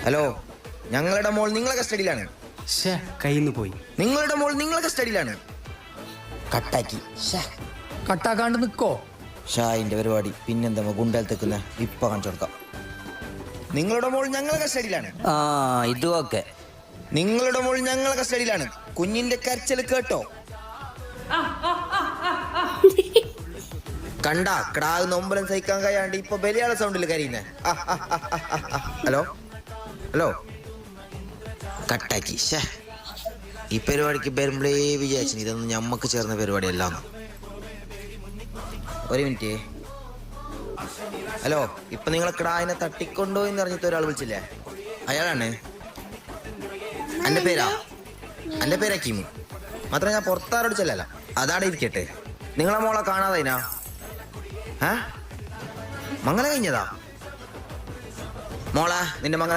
Hello, ഞങ്ങളുടെ മോൾ നിങ്ങളെ കസ്റ്റഡിയിലാണ്. കയ്യിന്ന് പോയി. നിങ്ങളുടെ മോൾ നിങ്ങളെ കസ്റ്റഡിയിലാണ്. കട്ടാക്കി. കട്ടാക്കാണ്ട് നിക്കോ? ഷായിന്റെ പരിപാടി പിന്നെന്താ ഗുണ്ടൽ തെക്കുന്ന ഇപ്പൊ കാണിച്ചു കൊടുക്കാം. നിങ്ങളുടെ മോൾ ഞങ്ങളെ കസ്റ്റഡിയിലാണ്. ഇതും ഓക്കെ. നിങ്ങളുടെ മോൾ ഞങ്ങളെ കസ്റ്റഡിയിലാണ്. കുഞ്ഞിന്റെ കരച്ചിൽ കേട്ടോ? കണ്ട കിടാവ് നൊമ്പലം സഹിക്കാൻ കഴിയാണ്ട് ഇപ്പൊ ബലിയാള സൗണ്ടിൽ കരയുന്നേ. ഹലോ ഹലോ, കട്ടാക്കി. ഈ പരിപാടിക്ക് വരുമ്പോഴേ വിചാരിച്ചു ഇതൊന്നും ഞമ്മക്ക് ചേർന്ന പരിപാടിയല്ല. ഒരു മിനിറ്റ്. ഹലോ, ഇപ്പൊ നിങ്ങളെ കിടാവിനെ തട്ടിക്കൊണ്ടോ എന്ന് പറഞ്ഞിട്ട് ഒരാൾ വിളിച്ചില്ലേ? അയാളാണ്. എന്റെ പേര് അക്കീമു. മാത്രം ഞാൻ പുറത്താരോട് ചെല്ലല്ല. അതാണ് ഇരിക്കട്ടെ. നിങ്ങളെ മോളെ കാണാതതിനാ മംഗലം കഴിഞ്ഞതാ മോളെ? നിന്റെ മംഗലം